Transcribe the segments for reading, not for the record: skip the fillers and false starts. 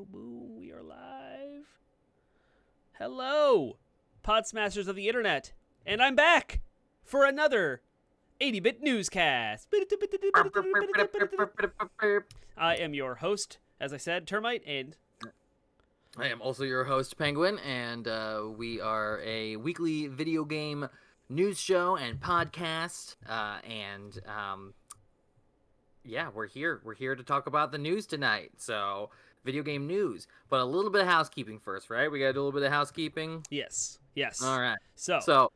Boom, we are live. Hello, Pod Smashers of the Internet, and I'm back for another 80-bit newscast. I am your host, as I said, Termite, and I am also your host, Penguin, and we are a weekly video game news show and podcast, yeah, we're here. We're here to talk about the news tonight. So, video game news, but a little bit of housekeeping first, right? We got to do a little bit of housekeeping. yes. All right. So, So,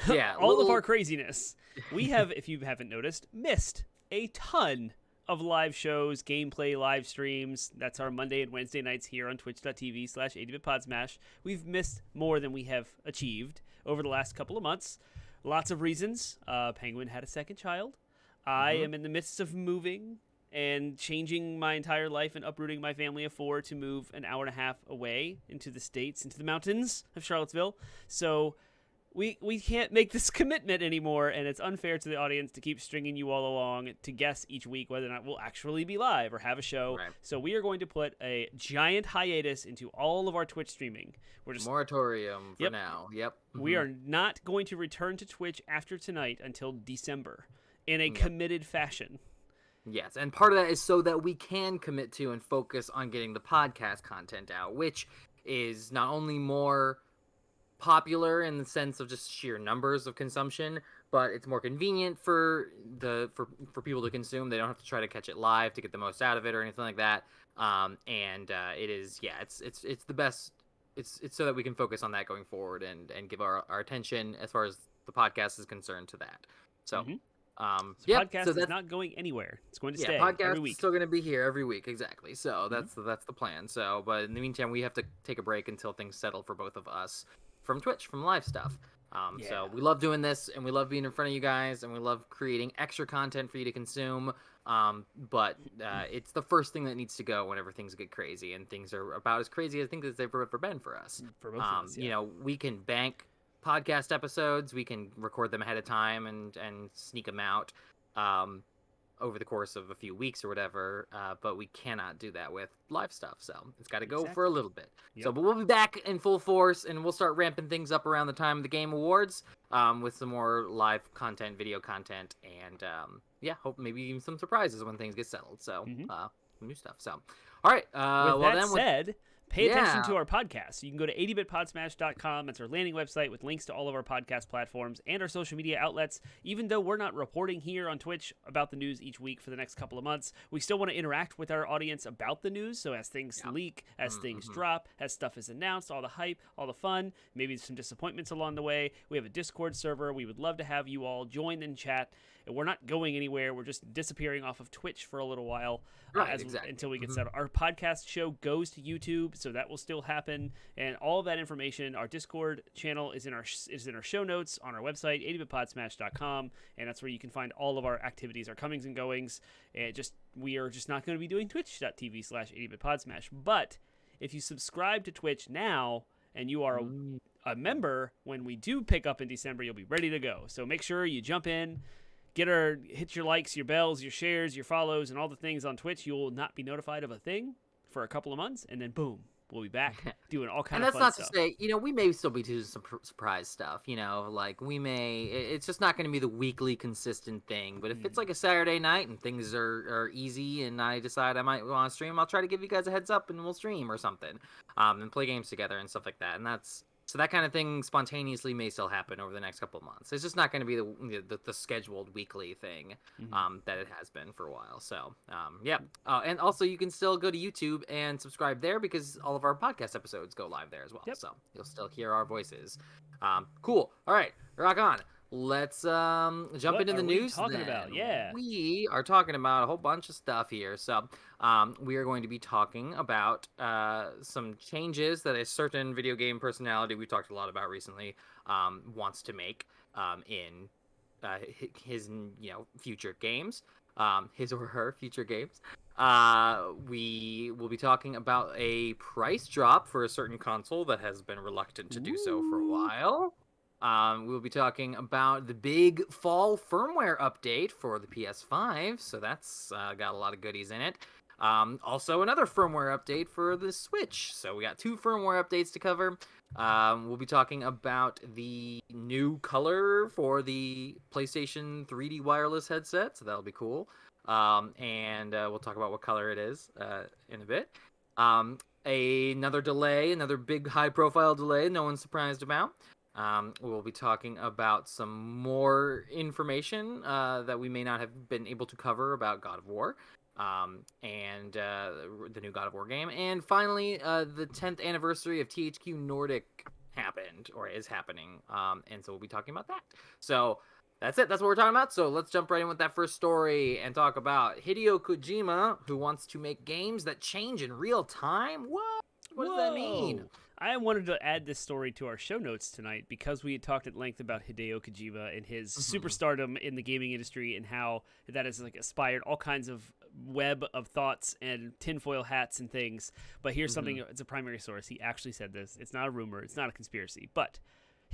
yeah, all of our craziness, we have, if you haven't noticed, missed a ton of live shows, gameplay, live streams. That's our Monday and Wednesday nights here on twitch.tv/80bitpodsmash. We've missed more than we have achieved over the last couple of months. Lots of reasons. Penguin had a second child. I am in the midst of moving and changing my entire life and uprooting my family of four to move an hour and a half away into the States, into the mountains of Charlottesville. So we can't make this commitment anymore, and it's unfair to the audience to keep stringing you all along to guess each week whether or not we'll actually be live or have a show. Right. So we are going to put a giant hiatus into all of our Twitch streaming. We're just moratorium for now. Yep. We are not going to return to Twitch after tonight until December in a committed fashion. Yes, and part of that is so that we can commit to and focus on getting the podcast content out, which is not only more popular in the sense of just sheer numbers of consumption, but it's more convenient for people to consume. They don't have to try to catch it live to get the most out of it or anything like that. It is, it's the best. It's so that we can focus on that going forward and give our attention as far as the podcast is concerned to that. So. Podcast is not going anywhere. It's going to stay every week. Podcast is still going to be here every week, exactly. So that's the plan. So, but in the meantime, we have to take a break until things settle for both of us from Twitch, from live stuff. So we love doing this, and we love being in front of you guys, and we love creating extra content for you to consume. But it's the first thing that needs to go whenever things get crazy, and things are about as crazy as I think as they've ever been for us. For both of us, you know, we can bank podcast episodes, we can record them ahead of time and sneak them out over the course of a few weeks or whatever, but we cannot do that with live stuff, so it's got to go for a little bit. So but we'll be back in full force, and we'll start ramping things up around the time of the Game Awards with some more live content, video content, and hope maybe even some surprises when things get settled. So new stuff. So all right, pay attention to our podcast. You can go to 80bitpodsmash.com. That's our landing website with links to all of our podcast platforms and our social media outlets. Even though we're not reporting here on Twitch about the news each week for the next couple of months, we still want to interact with our audience about the news. So as things leak, as things drop, as stuff is announced, all the hype, all the fun, maybe some disappointments along the way. We have a Discord server. We would love to have you all join and chat. We're not going anywhere. We're just disappearing off of Twitch for a little while until we get settled. Our podcast show goes to YouTube, so that will still happen. And all of that information, our Discord channel is in our show notes on our website, 80bitpodsmash.com, and that's where you can find all of our activities, our comings and goings. And we are just not going to be doing twitch.tv/80bitpodsmash. But if you subscribe to Twitch now and you are a member, when we do pick up in December, you'll be ready to go. So make sure you jump in. Hit your likes, your bells, your shares, your follows, and all the things on Twitch. You will not be notified of a thing for a couple of months, and then boom, we'll be back doing all kinds of fun stuff. And that's not to say, we may still be doing some surprise stuff, like it's just not going to be the weekly consistent thing. But if it's like a Saturday night and things are easy and I decide I might want to stream, I'll try to give you guys a heads up and we'll stream or something, and play games together and stuff like that. And so that kind of thing spontaneously may still happen over the next couple of months. It's just not going to be the scheduled weekly thing that it has been for a while. So, and also you can still go to YouTube and subscribe there because all of our podcast episodes go live there as well. So you'll still hear our voices. Cool. All right, rock on. Let's jump into the news. We are talking about a whole bunch of stuff here. So we are going to be talking about some changes that a certain video game personality we've talked a lot about recently wants to make in his future games, his or her future games. We will be talking about a price drop for a certain console that has been reluctant to do so for a while. We'll be talking about the big fall firmware update for the PS5, so that's got a lot of goodies in it. Also, another firmware update for the Switch. So we got 2 firmware updates to cover. We'll be talking about the new color for the PlayStation 3D wireless headset, so that'll be cool. And we'll talk about what color it is in a bit. Another delay, another big high-profile delay no one's surprised about. We'll be talking about some more information that we may not have been able to cover about God of War. And the new God of War game. And finally, the 10th anniversary of THQ Nordic happened, or is happening. And so we'll be talking about that. So that's it. That's what we're talking about. So let's jump right in with that first story and talk about Hideo Kojima, who wants to make games that change in real time. What? What does that mean? I wanted to add this story to our show notes tonight because we had talked at length about Hideo Kojima and his superstardom in the gaming industry and how that has like inspired all kinds of web of thoughts and tinfoil hats and things. But here's something, it's a primary source. He actually said this. It's not a rumor. It's not a conspiracy. But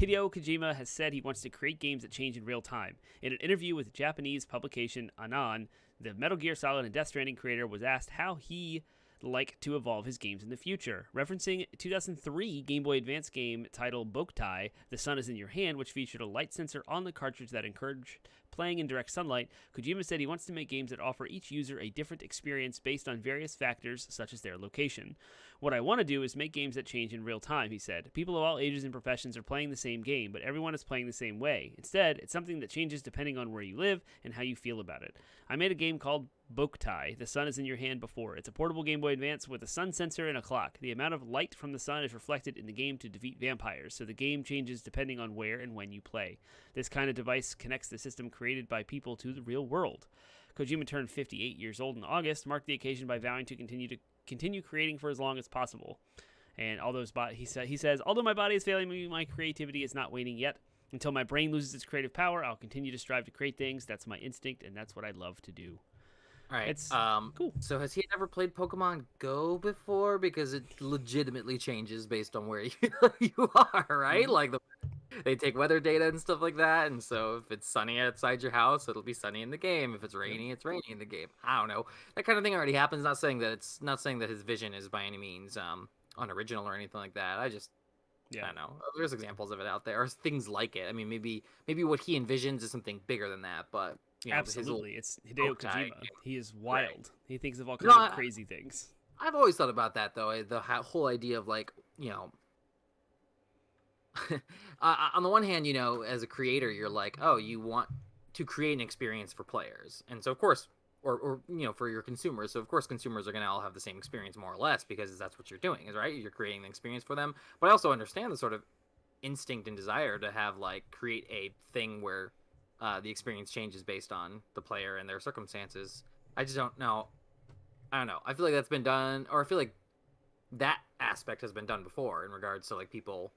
Hideo Kojima has said he wants to create games that change in real time. In an interview with Japanese publication Anan, the Metal Gear Solid and Death Stranding creator was asked how he like to evolve his games in the future. Referencing 2003 Game Boy Advance game titled Boktai, The Sun is in Your Hand, which featured a light sensor on the cartridge that encouraged playing in direct sunlight, Kojima said he wants to make games that offer each user a different experience based on various factors such as their location. What I want to do is make games that change in real time, he said. People of all ages and professions are playing the same game, but everyone is playing the same way. Instead, it's something that changes depending on where you live and how you feel about it. I made a game called Boktai, The Sun is in Your Hand before. It's a portable Game Boy Advance with a sun sensor and a clock. The amount of light from the sun is reflected in the game to defeat vampires, so the game changes depending on where and when you play. This kind of device connects the system created by people to the real world. Kojima turned 58 years old in August, marked the occasion by vowing to continue creating for as long as possible. And although he says, although my body is failing me, my creativity is not waning yet. Until my brain loses its creative power, I'll continue to strive to create things. That's my instinct, and that's what I love to do. All right. It's cool. So has he ever played Pokemon Go before? Because it legitimately changes based on where you are, right? Like they take weather data and stuff like that, and so if it's sunny outside your house, it'll be sunny in the game. If it's rainy, it's rainy in the game. I don't know. That kind of thing already happens. Not saying that his vision is by any means unoriginal or anything like that. I don't know. There's examples of it out there, or things like it. I mean, maybe what he envisions is something bigger than that, but. You know, absolutely, it's Hideo Kojima. He is wild. Right. He thinks of all kinds of crazy things. I've always thought about that, though. The whole idea of, like, you know, on the one hand, you know, as a creator, you're like, oh, you want to create an experience for players, and so of course, or you know, for your consumers. So of course, consumers are going to all have the same experience more or less because that's what you're doing, is right. You're creating an experience for them. But I also understand the sort of instinct and desire to have create a thing where. The experience changes based on the player and their circumstances. I just don't know. I don't know. I feel like that's been done, or I feel like that aspect has been done before in regards to people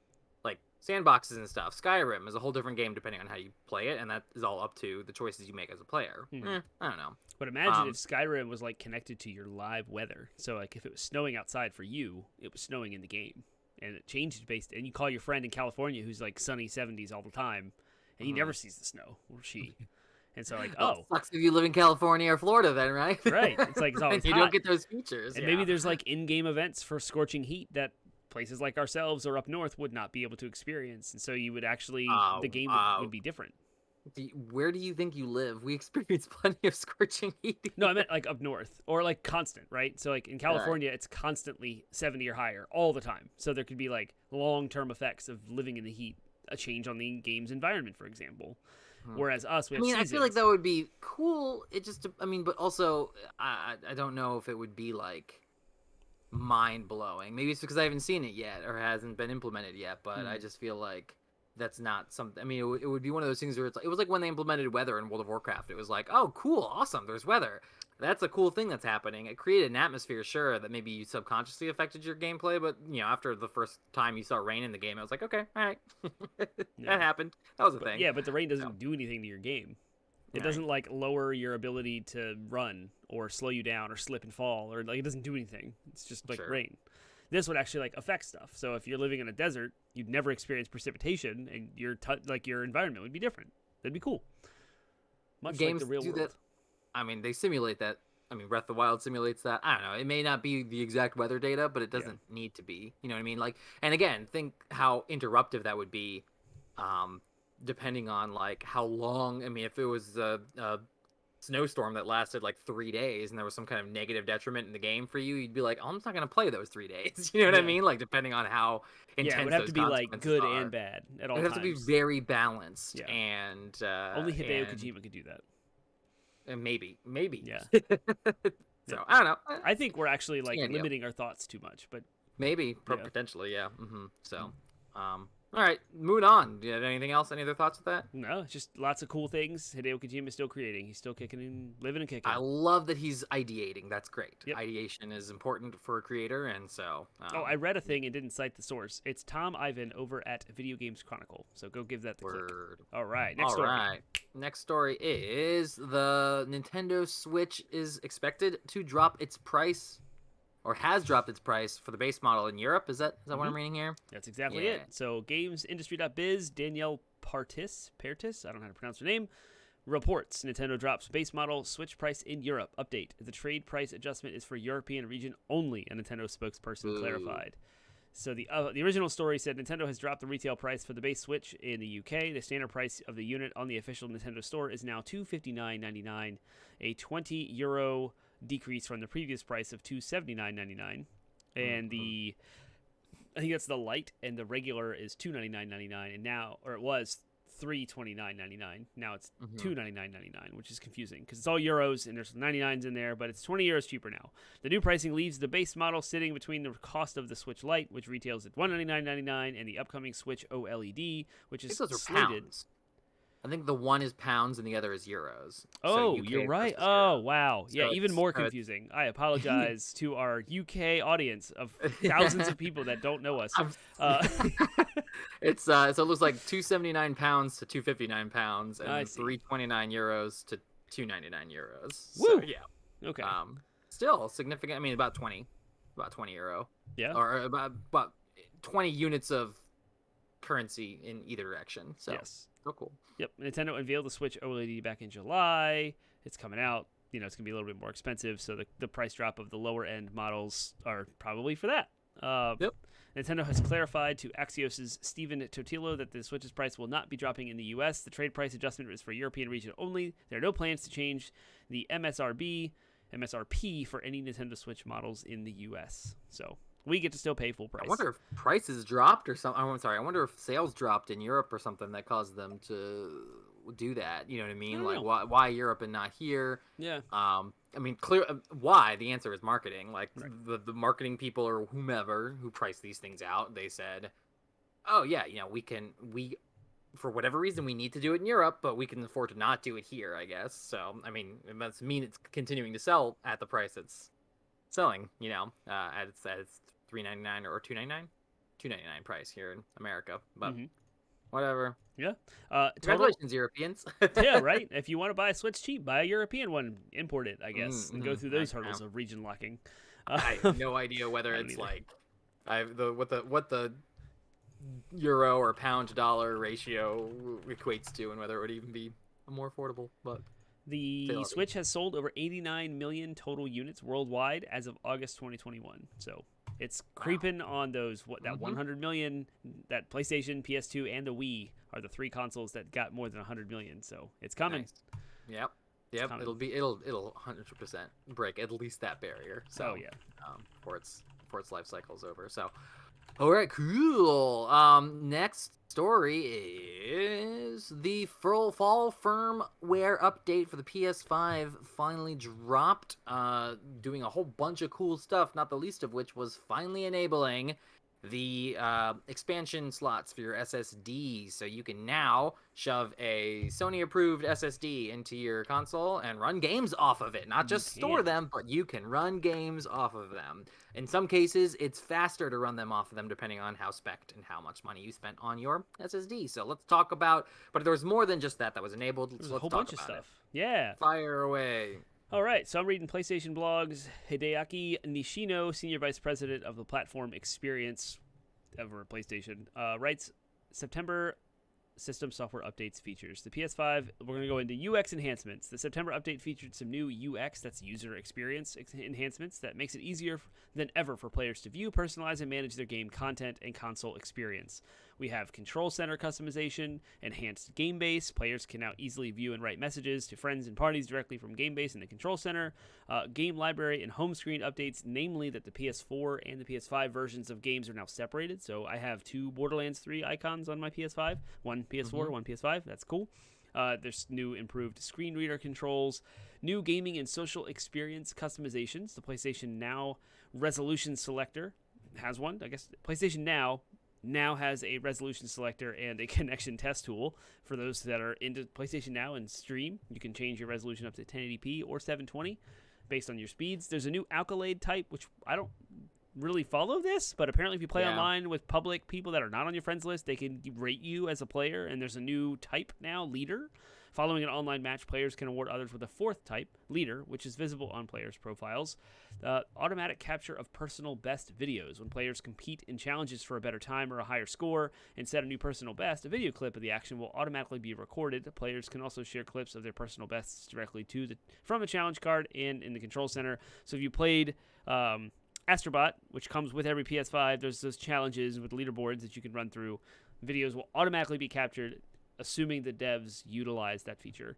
like sandboxes and stuff. Skyrim is a whole different game depending on how you play it, and that is all up to the choices you make as a player. I don't know. But imagine if Skyrim was connected to your live weather. So if it was snowing outside for you, it was snowing in the game, and it changed and you call your friend in California who's sunny 70s all the time. And he never sees the snow, or she. And so, well, it sucks if you live in California or Florida then, right? Right. It's it's always you hot. don't get those features. And maybe there's in-game events for scorching heat that places like ourselves or up north would not be able to experience. And so you would actually, the game would be different. Where do you think you live? We experience plenty of scorching heat. No, I meant up north or constant, right? So in California, it's constantly 70 or higher all the time. So there could be long-term effects of living in the heat. A change on the game's environment, for example. Whereas us, we have seasons. I feel like that would be cool. But also, I don't know if it would be mind-blowing. Maybe it's because I haven't seen it yet or hasn't been implemented yet, but I just feel like that's not something. I mean, it would be one of those things where it was like when they implemented weather in World of Warcraft. It was oh, cool, awesome, there's weather. That's a cool thing that's happening. It created an atmosphere, sure, that maybe you subconsciously affected your gameplay, but after the first time you saw rain in the game, I was like, okay, all right, that happened. That was a thing. Yeah, but the rain doesn't do anything to your game. It doesn't lower your ability to run or slow you down or slip and fall, or it doesn't do anything. It's just rain. This would actually affect stuff. So if you're living in a desert, you'd never experience precipitation, and your environment would be different. That'd be cool. Much Games like the real do world. That. I mean, they simulate that I mean, Breath of the Wild simulates that. I don't know. It may not be the exact weather data, but it doesn't need to be. You know what I mean? Like, and again, think how interruptive that would be, depending on like how long. I mean, if it was a snowstorm that lasted like 3 days and there was some kind of negative detriment in the game for you, you'd be like, oh, I'm just not going to play those 3 days. You know what I mean? Like, depending on how Yeah, it would intense have to those be like consequences good are. and bad at all It would times. have to be very balanced. Yeah. And only Hideo Kojima could do that. And maybe. Yeah. So I don't know. I think we're actually like limiting our thoughts too much, but maybe potentially, yeah. So, all right, moving on. Do you have anything else? Any other thoughts with that? No, it's just lots of cool things. Hideo Kojima is still creating. He's still kicking and living and kicking. I love that he's ideating. That's great. Yep. Ideation is important for a creator, and so. I read a thing and didn't cite the source. It's Tom Ivan over at Video Games Chronicle. So go give that the click. All right, next story. All right, next story is the Nintendo Switch is expected to drop its price. Or has dropped its price for the base model in Europe. Is that what I'm reading here? That's exactly it. So GamesIndustry.biz, Danielle Partis, I don't know how to pronounce her name, reports Nintendo drops base model Switch price in Europe. Update. The trade price adjustment is for European region only, a Nintendo spokesperson clarified. So the original story said Nintendo has dropped the retail price for the base Switch in the UK. The standard price of the unit on the official Nintendo store is now $259.99, a €20 decrease from the previous price of $279.99, and I think that's the light, and the regular is $299.99, and now, or it was $329.99. Now it's $299.99, which is confusing because it's all euros and there's 99s in there, but it's 20 euros cheaper now. The new pricing leaves the base model sitting between the cost of the Switch Lite, which retails at $199.99, and the upcoming Switch OLED, which is slated. Pounds. I think the one is pounds and the other is euros. Oh, so you're right. Oh, wow. So yeah, even more so confusing. I apologize to our UK audience of thousands of people that don't know us. So it looks like £279 to £259, and €329 to €299. Woo! So yeah. Okay. Still significant. I mean, about 20 euro. Yeah. Or about 20 units of currency in either direction. So yes. So cool. Yep. Nintendo unveiled the Switch OLED back in July. It's coming out. It's going to be a little bit more expensive, so the price drop of the lower end models are probably for that. Yep. Nintendo has clarified to Axios' Stephen Totillo that the Switch's price will not be dropping in the U.S. The trade price adjustment is for European region only. There are no plans to change the MSRP for any Nintendo Switch models in the U.S. So we get to still pay full price. I wonder if prices dropped or something. I'm sorry. I wonder if sales dropped in Europe or something that caused them to do that. You know what I mean? Like, why Europe and not here? Yeah. I mean, why? The answer is marketing. Like, the marketing people or whomever who price these things out, they said, oh, yeah, we for whatever reason, we need to do it in Europe, but we can afford to not do it here, I guess. So, I mean, it must mean it's continuing to sell at the price it's selling, at its $3.99 or $2.99 price here in America, but whatever. Yeah. Congratulations, Europeans. Yeah, right. If you want to buy a Switch cheap, buy a European one, import it, I guess, and go through those hurdles of region locking. I have no idea whether it's like what the euro or pound to dollar ratio equates to, and whether it would even be more affordable, but. The Switch has sold over 89 million total units worldwide as of August 2021. So it's creeping on those. That 100 million. That PlayStation, PS2, and the Wii are the three consoles that got more than 100 million. So it's coming. Nice. Yep. It'll 100% break at least that barrier. So before its life cycle is over. So. All right, cool. Next story is the Fall Firmware update for the PS5 finally dropped, doing a whole bunch of cool stuff, not the least of which was finally enabling the expansion slots for your SSD, so you can now shove a Sony-approved SSD into your console and run games off of it. Not just store them, but you can run games off of them. In some cases, it's faster to run them off of them, depending on how spec'd and how much money you spent on your SSD. So let's talk about... But there was more than just that was enabled. There's a whole bunch of stuff. Yeah. Fire away. All right, so I'm reading PlayStation blogs. Hideaki Nishino, Senior Vice President of the Platform Experience over PlayStation, writes September system software updates features. The PS5, we're going to go into UX enhancements. The September update featured some new UX, that's user experience enhancements, that makes it easier than ever for players to view, personalize, and manage their game content and console experience. We have control center customization, enhanced game base. Players can now easily view and write messages to friends and parties directly from game base in the control center. Game library and home screen updates, namely that the PS4 and the PS5 versions of games are now separated. So I have two Borderlands 3 icons on my PS5, one PS4, one PS5. That's cool. There's new improved screen reader controls, new gaming and social experience customizations. The PlayStation Now resolution selector has one. I guess PlayStation now has a resolution selector and a connection test tool for those that are into PlayStation Now and stream. You can change your resolution up to 1080p or 720 based on your speeds. There's a new accolade type, which I don't really follow this, but apparently if you play online with public people that are not on your friends list, they can rate you as a player, and there's a new type now, leader. Following an online match, players can award others with a fourth type, leader, which is visible on players' profiles. Automatic capture of personal best videos. When players compete in challenges for a better time or a higher score and set a new personal best, a video clip of the action will automatically be recorded. Players can also share clips of their personal bests directly from a challenge card and in the control center. So if you played Astrobot, which comes with every PS5, there's those challenges with leaderboards that you can run through. Videos will automatically be captured, assuming the devs utilize that feature.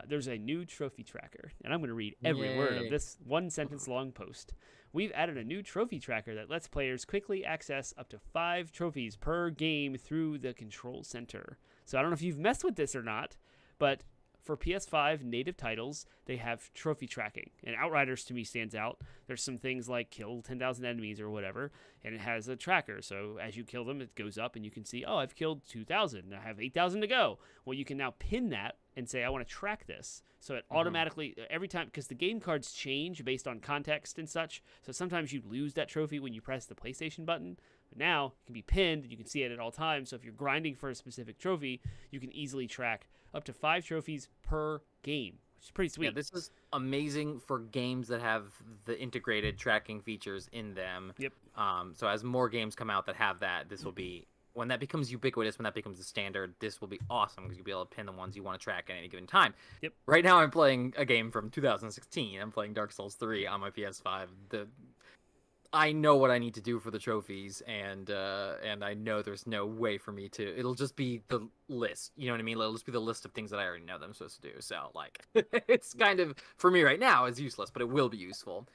There's a new trophy tracker, and I'm going to read every word of this one sentence long post. We've added a new trophy tracker that lets players quickly access up to 5 trophies per game through the control center. So I don't know if you've messed with this or not, but for PS5 native titles, they have trophy tracking. And Outriders to me stands out. There's some things like kill 10,000 enemies or whatever, and it has a tracker. So as you kill them, it goes up and you can see, oh, I've killed 2,000. I have 8,000 to go. Well, you can now pin that and say, I want to track this. So it automatically, every time, because the game cards change based on context and such. So sometimes you lose that trophy when you press the PlayStation button. But now it can be pinned and you can see it at all times. So if you're grinding for a specific trophy, you can easily track up to 5 trophies per game, which is pretty sweet. Yeah, this is amazing for games that have the integrated tracking features in them. Yep. So as more games come out that have that, this will be, when that becomes ubiquitous, when that becomes the standard, this will be awesome because you'll be able to pin the ones you want to track at any given time. Yep. Right now I'm playing a game from 2016. I'm playing Dark Souls 3 on my PS5. I know what I need to do for the trophies, and I know there's no way for me to. It'll just be the list. You know what I mean? It'll just be the list of things that I already know that I'm supposed to do. So like, it's kind of, for me right now, is useless, but it will be useful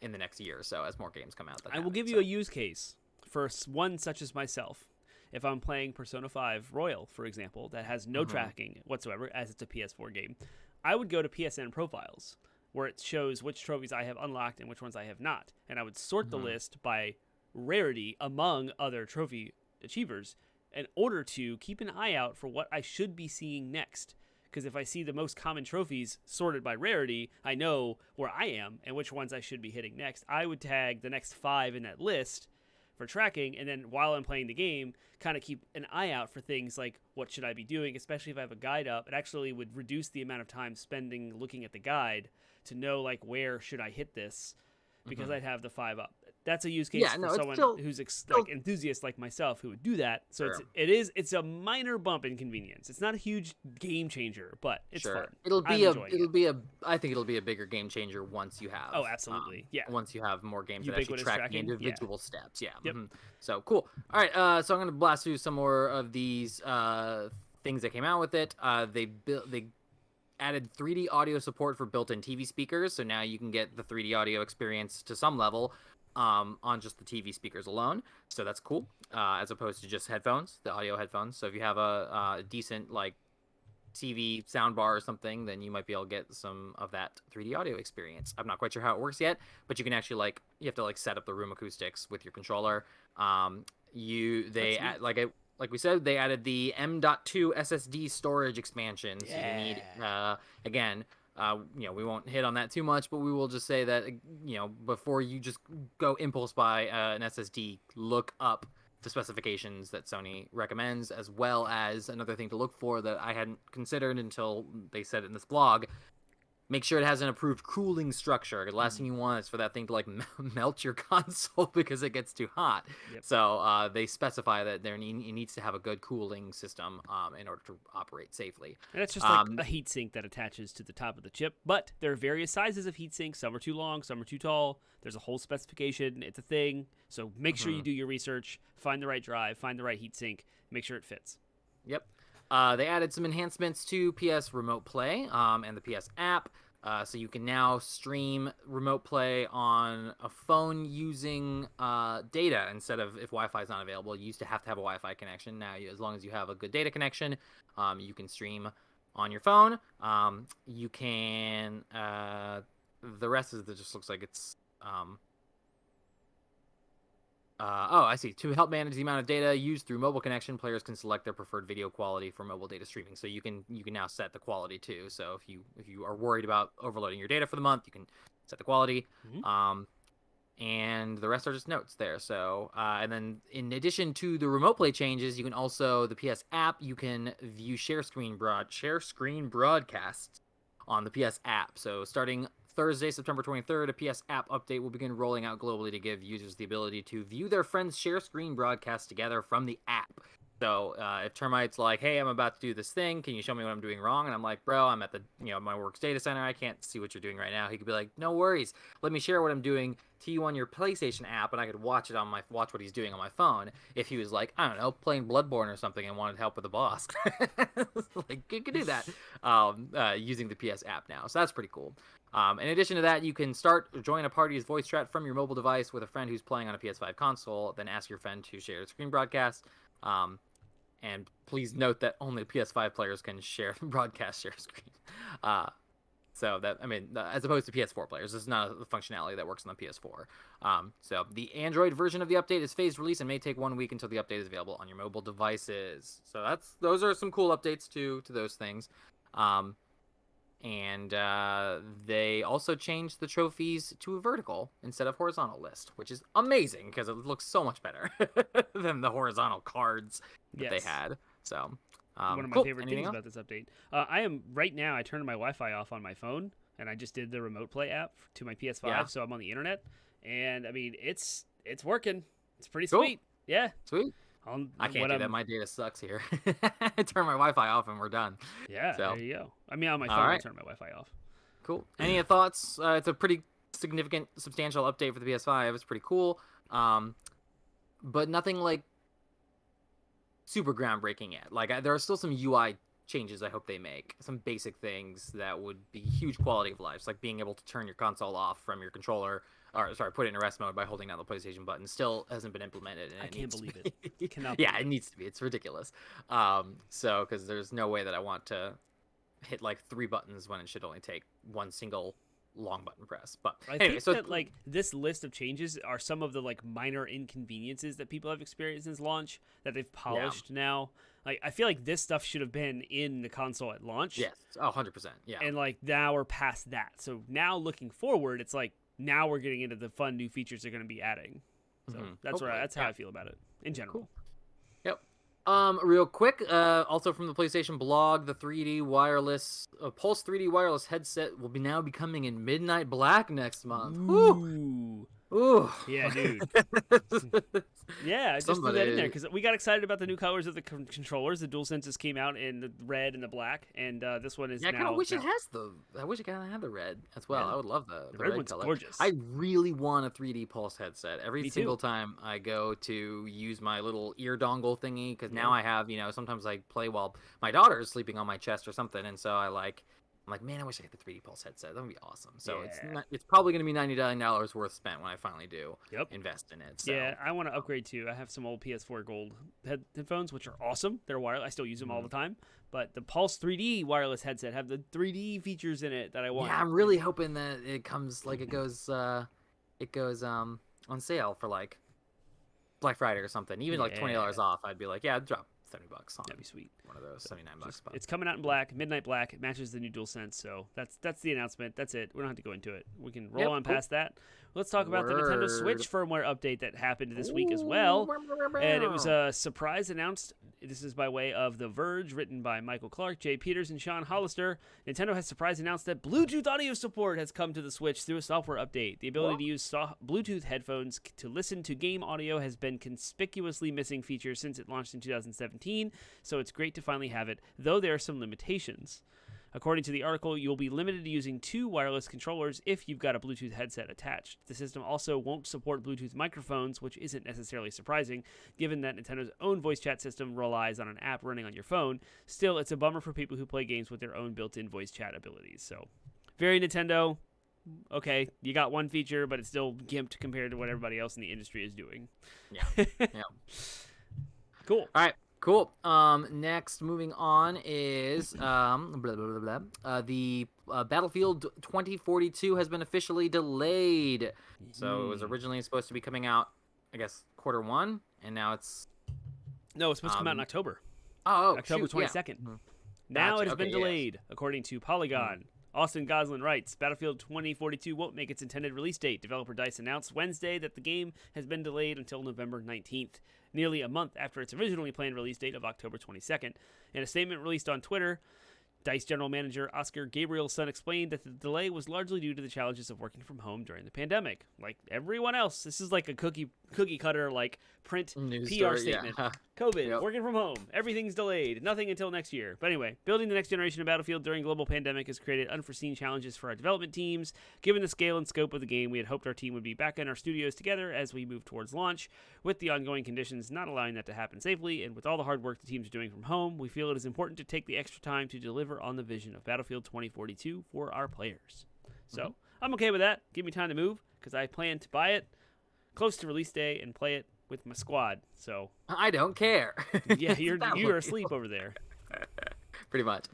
in the next year or so as more games come out. I will give you a use case for one such as myself. If I'm playing Persona 5 Royal, for example, that has no tracking whatsoever, as it's a PS4 game, I would go to PSN profiles, where it shows which trophies I have unlocked and which ones I have not. And I would sort the list by rarity among other trophy achievers in order to keep an eye out for what I should be seeing next. Because if I see the most common trophies sorted by rarity, I know where I am and which ones I should be hitting next. I would tag the next 5 in that list for tracking, and then while I'm playing the game, kind of keep an eye out for things like what should I be doing, especially if I have a guide up. It actually would reduce the amount of time spending looking at the guide to know like where should I hit this, because I'd have the 5 up. That's a use case for someone who's like enthusiast like myself who would do that. So it's a minor bump in convenience. It's not a huge game changer, but it's fun. I think it'll be a bigger game changer once you have. Oh, absolutely. Once you have more games that actually track the individual steps. Yeah. Yep. So cool. All right. So I'm gonna blast through some more of these things that came out with it. They added 3D audio support for built-in TV speakers, so now you can get the 3D audio experience to some level on just the TV speakers alone. So that's cool, as opposed to just headphones, the audio headphones. So if you have a decent like TV soundbar or something, then you might be able to get some of that 3D audio experience. I'm not quite sure how it works yet, but you can actually you have to set up the room acoustics with your controller. Like we said, they added the M.2 SSD storage expansion. So you need, again, we won't hit on that too much, but we will just say that, before you just go impulse buy an SSD, look up the specifications that Sony recommends, as well as another thing to look for that I hadn't considered until they said it in this blog. Make sure it has an approved cooling structure. The last thing you want is for that thing to like melt your console because it gets too hot. Yep. So they specify that it needs to have a good cooling system in order to operate safely. And it's just like a heatsink that attaches to the top of the chip. But there are various sizes of heatsinks. Some are too long, some are too tall. There's a whole specification. It's a thing. So make sure you do your research, find the right drive, find the right heatsink, make sure it fits. Yep. They added some enhancements to PS Remote Play and the PS app. So you can now stream Remote Play on a phone using data instead of if Wi-Fi is not available. You used to have a Wi-Fi connection. Now, as long as you have a good data connection, you can stream on your phone. You can... the rest of it just looks like it's... I see. To help manage the amount of data used through mobile connection, players can select their preferred video quality for mobile data streaming. So you can now set the quality too. So if you are worried about overloading your data for the month, you can set the quality. And the rest are just notes there. So and then in addition to the remote play changes, you can also the PS app. You can view share screen broadcasts on the PS app. So starting Thursday, September 23rd, a PS app update will begin rolling out globally to give users the ability to view their friends' share screen broadcasts together from the app. So if Termite's like, hey, I'm about to do this thing, can you show me what I'm doing wrong? And I'm like, bro, I'm at the my work's data center. I can't see what you're doing right now. He could be like, no worries. Let me share what I'm doing to you on your PlayStation app, and I could watch what he's doing on my phone. If he was like, I don't know, playing Bloodborne or something and wanted help with the boss, like you could do that using the PS app now. So that's pretty cool. In addition to that, you can join a party's voice chat from your mobile device with a friend who's playing on a PS5 console, then ask your friend to share a screen broadcast. And please note that only PS5 players can broadcast share screen. So that, as opposed to PS4 players, this is not a functionality that works on the PS4. So the Android version of the update is phased release and may take 1 week until the update is available on your mobile devices. So those are some cool updates to those things. And they also changed the trophies to a vertical instead of horizontal list, which is amazing because it looks so much better than the horizontal cards that they had. So one of my favorite things about this update. Right now, I turned my Wi-Fi off on my phone, and I just did the Remote Play app to my PS5, so I'm on the internet. And, it's working. It's pretty sweet. Yeah. Sweet. I can't do that. My data sucks here. I turn my Wi-Fi off and we're done. Yeah, so. There you go. On my phone, I turn my Wi-Fi off. Cool. Any thoughts? It's a pretty significant, substantial update for the PS5. It's pretty cool. But nothing like super groundbreaking yet. Like there are still some UI changes I hope they make. Some basic things that would be huge quality of life, like being able to turn your console off from your controller. Put it in rest mode by holding down the PlayStation button. Still hasn't been implemented. And I can't believe it. It needs to be. It's ridiculous. Because there's no way that I want to hit like 3 buttons when it should only take one single long button press. But I think that this list of changes are some of the minor inconveniences that people have experienced since launch that they've polished now. I feel like this stuff should have been in the console at launch. Yes, 100%. Yeah. And now we're past that. So now looking forward, it's now we're getting into the fun new features they're going to be adding. So that's how I feel about it in general. Cool. Yep. Real quick, also from the PlayStation blog, the 3D wireless Pulse 3D wireless headset will now be coming in Midnight Black next month. Ooh. Ooh. Yeah, dude. Yeah, I just threw that in there because we got excited about the new colors of the controllers. The DualSenses came out in the red and the black, and this one is now... I kind of wish it has I wish it kind of had the red as well. Yeah. I would love the red one's color. Gorgeous. I really want a 3D Pulse headset. Every single time I go to use my little ear dongle thingy, because now I have, sometimes I play while my daughter is sleeping on my chest or something, and so I'm like, man, I wish I had the 3D Pulse headset. That would be awesome. So it's probably going to be $99 worth spent when I finally do invest in it. So. Yeah, I want to upgrade too. I have some old PS4 Gold headphones, which are awesome. They're wireless. I still use them all the time. But the Pulse 3D wireless headset have the 3D features in it that I want. Yeah, I'm really hoping that it comes it goes on sale for Black Friday or something. Even $20 off. I'd be like, yeah, drop $70 on That'd be sweet. one of those $79 spots. It's coming out in black, midnight black. It matches the new DualSense, so that's the announcement. That's it. We don't have to go into it. We can roll on past that. Let's talk about the Nintendo Switch firmware update that happened this week as well. And it was a surprise announced. This is by way of The Verge, written by Michael Clark, Jay Peters, and Sean Hollister. Nintendo has surprise announced that Bluetooth audio support has come to the Switch through a software update. The ability to use Bluetooth headphones to listen to game audio has been conspicuously missing features since it launched in 2017, so it's great to finally have it, though there are some limitations. According to the article, you'll be limited to using 2 wireless controllers if you've got a Bluetooth headset attached. The system also won't support Bluetooth microphones, which isn't necessarily surprising, given that Nintendo's own voice chat system relies on an app running on your phone. Still, it's a bummer for people who play games with their own built-in voice chat abilities. So, very Nintendo. Okay, you got one feature, but it's still gimped compared to what everybody else in the industry is doing. Yeah. Cool. All right. Cool. Next, moving on is the Battlefield 2042 has been officially delayed. So it was originally supposed to be coming out, I guess, Q1, and now it's... No, it's supposed to come out in October. Oh, October 22nd. Yeah. Now it has been delayed, according to Polygon. Austin Goslin writes, Battlefield 2042 won't make its intended release date. Developer DICE announced Wednesday that the game has been delayed until November 19th, nearly a month after its originally planned release date of October 22nd. In a statement released on Twitter, DICE general manager Oscar Gabrielson explained that the delay was largely due to the challenges of working from home during the pandemic. Like everyone else, this is like a cookie cutter like print news PR story, statement. Yeah. COVID, working from home, everything's delayed, nothing until next year. But anyway, building the next generation of Battlefield during global pandemic has created unforeseen challenges for our development teams. Given the scale and scope of the game, we had hoped our team would be back in our studios together as we move towards launch. With the ongoing conditions not allowing that to happen safely, and with all the hard work the teams are doing from home, we feel it is important to take the extra time to deliver on the vision of Battlefield 2042 for our players. So, I'm okay with that. Give me time to move, because I plan to buy it close to release day and play it with my squad. So I don't care. Yeah, you're asleep over there. Pretty much.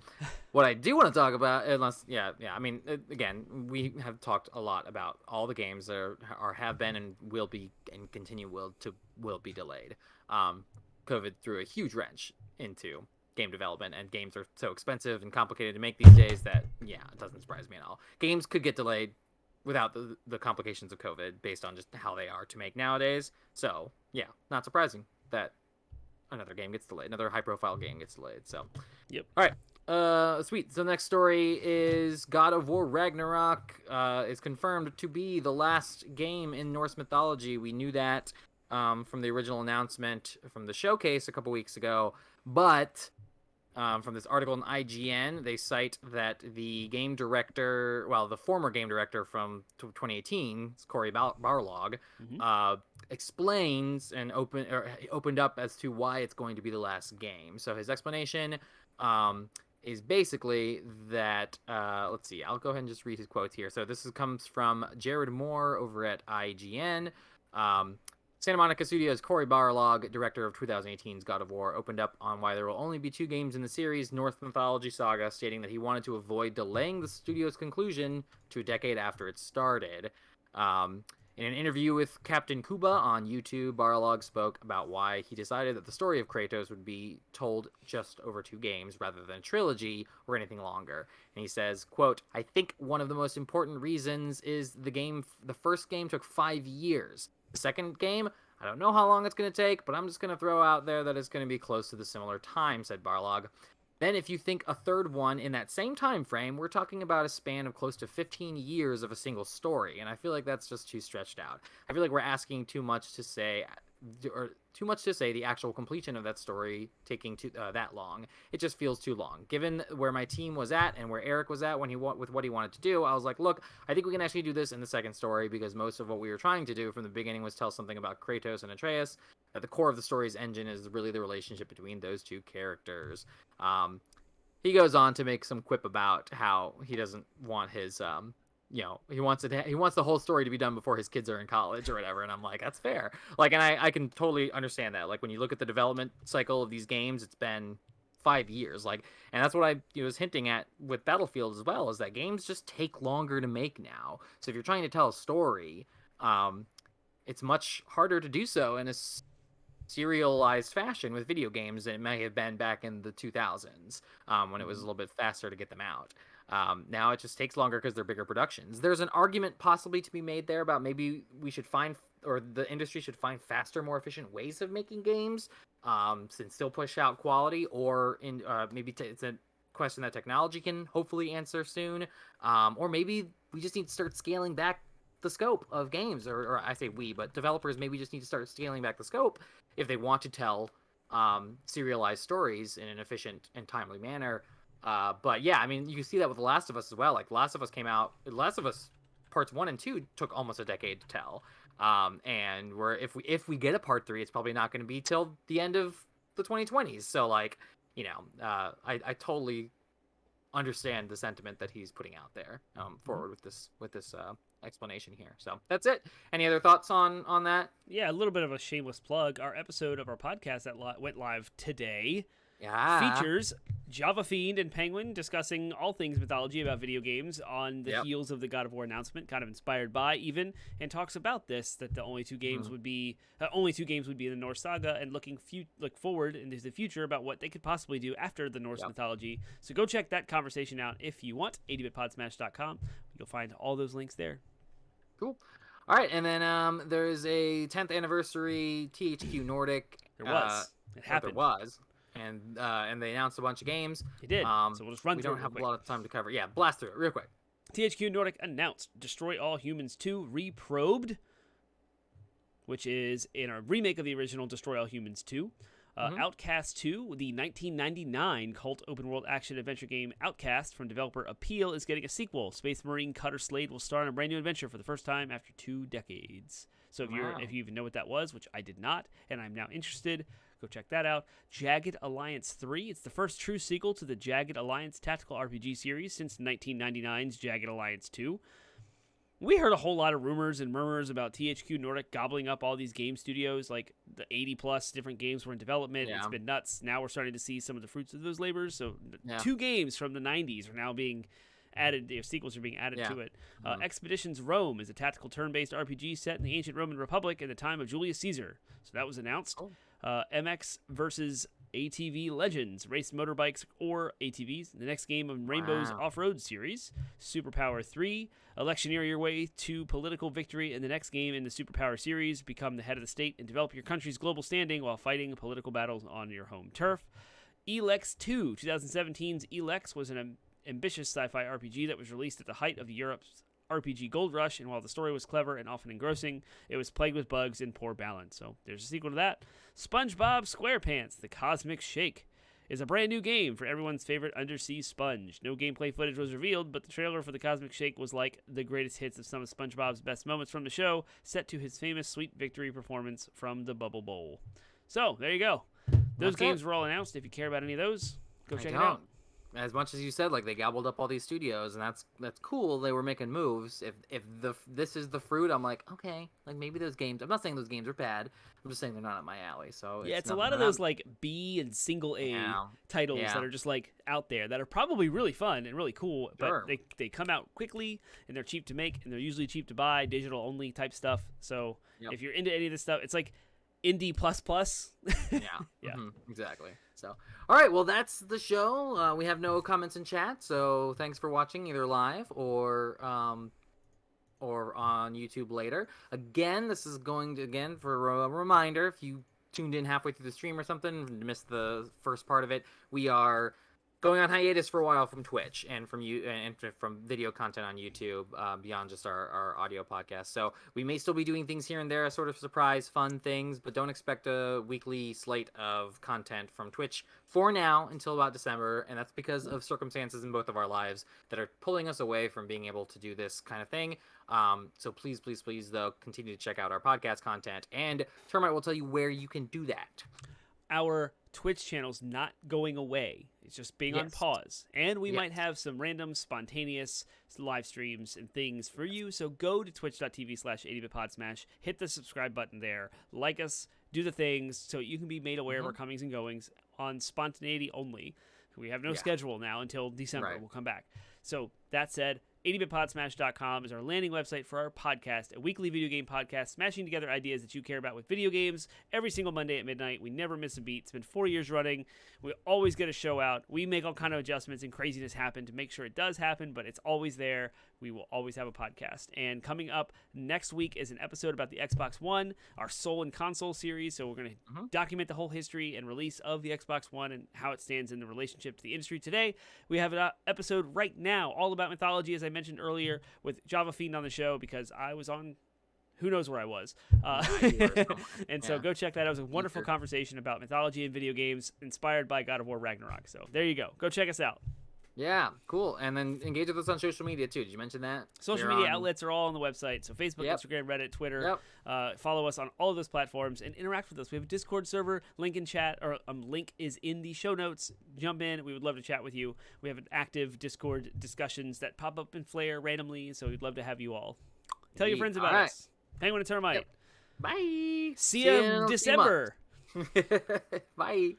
What I do want to talk about, I mean, again, we have talked a lot about all the games that have been and will be and will be delayed. COVID threw a huge wrench into game development, and games are so expensive and complicated to make these days that, it doesn't surprise me at all. Games could get delayed without the complications of COVID based on just how they are to make nowadays. So, not surprising that another game gets delayed. Another high-profile game gets delayed. So, yep. All right. Sweet. So the next story is God of War Ragnarok is confirmed to be the last game in Norse mythology. We knew that from the original announcement from the showcase a couple weeks ago, but from this article in IGN, they cite that the former game director from 2018, Cory Barlog, explains and opened up as to why it's going to be the last game. So his explanation is basically that, let's see, I'll go ahead and just read his quotes here. So this comes from Jared Moore over at IGN. Santa Monica Studios' Cory Barlog, director of 2018's God of War, opened up on why there will only be 2 games in the series Norse Mythology Saga, stating that he wanted to avoid delaying the studio's conclusion to a decade after it started. In an interview with Captain Kuba on YouTube, Barlog spoke about why he decided that the story of Kratos would be told just over 2 games rather than a trilogy or anything longer. And he says, quote, I think one of the most important reasons is the first game took 5 years. The second game, I don't know how long it's going to take, but I'm just going to throw out there that it's going to be close to the similar time, said Barlog. Then if you think a third one in that same time frame, we're talking about a span of close to 15 years of a single story, and I feel like that's just too stretched out. I feel like we're asking too much to say the actual completion of that story taking that long. It just feels too long. Given where my team was at and where Eric was at with what he wanted to do, I was like, look, I think we can actually do this in the second story, because most of what we were trying to do from the beginning was tell something about Kratos and Atreus. At the core of the story's engine is really the relationship between those 2 characters. He goes on to make some quip about how he doesn't want his he wants the whole story to be done before his kids are in college or whatever, and I'm like, that's fair. Like, and I can totally understand that. Like, when you look at the development cycle of these games, it's been 5 years. Like, and that's what I was hinting at with Battlefield as well, is that games just take longer to make now. So if you're trying to tell a story, it's much harder to do so, and serialized fashion with video games than it may have been back in the 2000s, when it was a little bit faster to get them out. Now it just takes longer because they're bigger productions. There's an argument possibly to be made there about maybe we should find, or the industry should find faster, more efficient ways of making games, and still push out quality, or maybe it's a question that technology can hopefully answer soon, or maybe we just need to start scaling back the scope of games, or I say we, but developers maybe just need to start scaling back the scope if they want to tell serialized stories in an efficient and timely manner. But yeah, I mean, you can see that with The Last of Us as well. Like, Last of Us came out, Last of Us parts 1 and 2 took almost a decade to tell. And if we get a part 3, it's probably not going to be till the end of the 2020s. So like, I totally understand the sentiment that he's putting out there forward with this explanation here. So that's it. Any other thoughts on that? Yeah, a little bit of a shameless plug. Our episode of our podcast that went live today features Java Fiend and Penguin discussing all things mythology about video games on the heels of the God of War announcement, kind of inspired by even, and talks about this, that the only two games would be in the Norse saga, and look forward into the future about what they could possibly do after the Norse mythology. So go check that conversation out if you want. 80bitpodsmash.com. You'll find all those links there. Cool. All right, and then there's a 10th anniversary THQ Nordic. It happened. There was. And they announced a bunch of games. They did. So we'll just run through it. We don't have a lot of time to cover. Yeah, blast through it real quick. THQ Nordic announced Destroy All Humans 2 Reprobed, which is in a remake of the original Destroy All Humans 2. Outcast 2, the 1999 cult open-world action-adventure game Outcast from developer Appeal, is getting a sequel. Space Marine Cutter Slade will star in a brand new adventure for the first time after 2 decades. So if you even know what that was, which I did not, and I'm now interested, go check that out. Jagged Alliance 3. It's the first true sequel to the Jagged Alliance tactical RPG series since 1999's Jagged Alliance 2. We heard a whole lot of rumors and murmurs about THQ Nordic gobbling up all these game studios, like the 80-plus different games were in development. It's been nuts. Now we're starting to see some of the fruits of those labors. So 2 games from the 90s are now being added. The sequels are being added to it. Expeditions Rome is a tactical turn-based RPG set in the ancient Roman Republic in the time of Julius Caesar. So that was announced. MX versus ATV Legends, race motorbikes or ATVs, the next game of Rainbow's off-road series. Superpower 3, electioneer your way to political victory in the next game in the Superpower series. Become the head of the state and develop your country's global standing while fighting political battles on your home turf. Elex 2, 2017's Elex was an ambitious sci-fi RPG that was released at the height of Europe's RPG Gold Rush, and while the story was clever and often engrossing, it was plagued with bugs and poor balance. So there's a sequel to that. SpongeBob SquarePants: The Cosmic Shake is a brand new game for everyone's favorite undersea sponge. No gameplay footage was revealed, but the trailer for The Cosmic Shake was like the greatest hits of some of SpongeBob's best moments from the show, set to his famous Sweet Victory performance from the Bubble Bowl. So there you go. Those games were all announced. If you care about any of those, go check it out. As much as you said, like, they gobbled up all these studios, and that's cool. They were making moves. If this is the fruit, I'm like, okay, like, maybe those games. I'm not saying those games are bad. I'm just saying they're not up my alley. So it's a lot of those like B and single A titles that are just like out there that are probably really fun and really cool, but they come out quickly and they're cheap to make and they're usually cheap to buy, digital only type stuff. So if you're into any of this stuff, it's like indie plus. Exactly. So, all right, well, that's the show. We have no comments in chat, so thanks for watching either live or on YouTube later. Again, this is going to, for a reminder, if you tuned in halfway through the stream or something and missed the first part of it, we are going on hiatus for a while from Twitch and from video content on YouTube, beyond just our audio podcast. So we may still be doing things here and there, sort of surprise, fun things, but don't expect a weekly slate of content from Twitch for now until about December, and that's because of circumstances in both of our lives that are pulling us away from being able to do this kind of thing. So please, though, continue to check out our podcast content, and Termite will tell you where you can do that. Our Twitch channel's not going away. It's just being on pause. And we might have some random, spontaneous live streams and things for you. So go to twitch.tv/80bitpodsmash, hit the subscribe button there, like us, do the things so you can be made aware of our comings and goings on spontaneity only. We have no schedule now until December. We'll come back. So that said, 80bitpodsmash.com is our landing website for our podcast, a weekly video game podcast smashing together ideas that you care about with video games every single Monday at midnight. We never miss a beat. It's been 4 years running. We always get a show out. We make all kind of adjustments and craziness happen to make sure it does happen, but it's always there. We will always have a podcast. And coming up next week is an episode about the Xbox One, our Soul and Console series. So we're going to document the whole history and release of the Xbox One and how it stands in the relationship to the industry today. We have an episode right now all about mythology, as I mentioned earlier, with Java Fiend on the show because I was on who knows where I was. And so go check that out. It was a wonderful conversation about mythology and video games inspired by God of War Ragnarok. So there you go. Go check us out. Yeah, cool. And then engage with us on social media, too. Did you mention that? Social media outlets are all on the website. So Facebook, Instagram, Reddit, Twitter. Follow us on all of those platforms and interact with us. We have a Discord server. Link in chat, or link is in the show notes. Jump in. We would love to chat with you. We have an active Discord discussions that pop up and flare randomly. So we'd love to have you all. Tell your friends about us. Penguin and Termite. Bye. See you in December. Bye.